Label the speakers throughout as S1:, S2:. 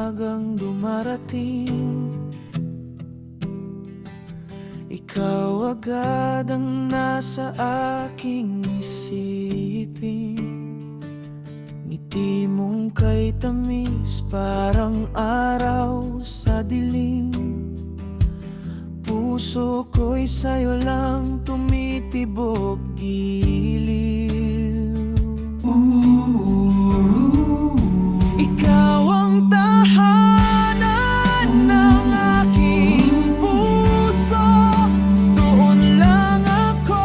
S1: umagang dumarating, ikaw agad ang nasa aking isipin. Ngiti mong kay tamis, parang araw sa dilim. Puso ko'y sa'yo lang tumitibok giliw. Ikaw ang tahanan ng aking puso, doon lang ako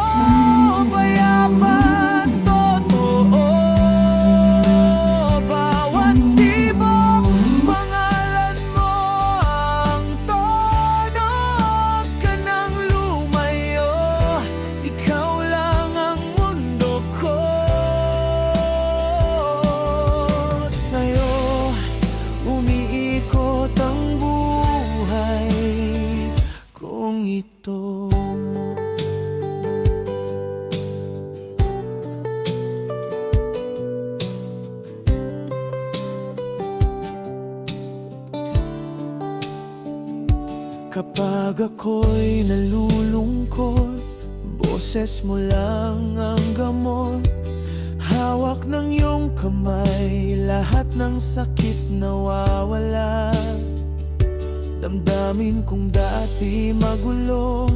S1: payapa at totoo. Bawat tibok, pangalan mo ang tono. Huwag ka nang lumayo, ikaw lang ang mundo ko. Sa'yo umiikot ang buhay kong ito. Kapag ako'y nalulungkot, boses mo lang ang gamot. Hawak ng iyong kamay, lahat ng sakit nawawala. Damdamin kong dati magulo,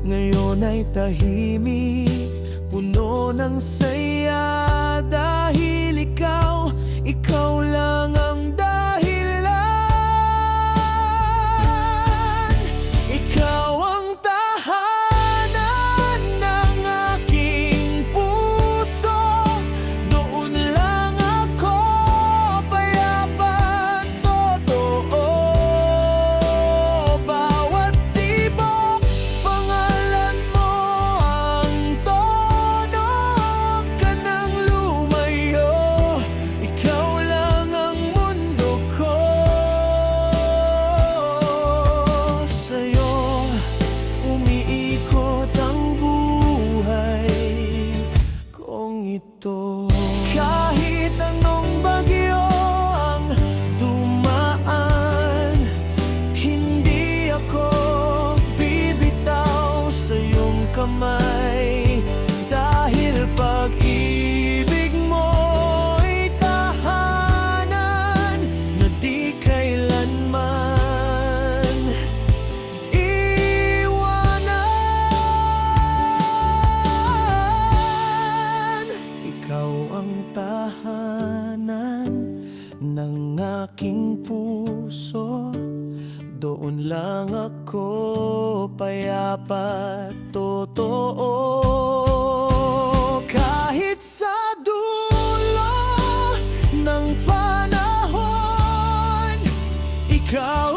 S1: ngayon ay tahimik, puno ng saya. Dahil ikaw lang ang dahilan. Ikaw ang tahanan ng aking puso, doon lang ako payapa at totoo. Bawat tibok, pangalan mo ang tono. Huwag ka nang lumayo, ikaw lang ang mundo ko. Sa'yo umiikot ang buhay kong ito. Kahit anong bagyo ang dumaan, hindi ako bibitaw sa iyong kamay. Dahil pag-ibig mo'y tahanan na di kailanman iwanan. Ikaw ang tahanan ng aking puso, doon lang ako payapa at totoo. Kahit sa dulo ng panahon, ikaw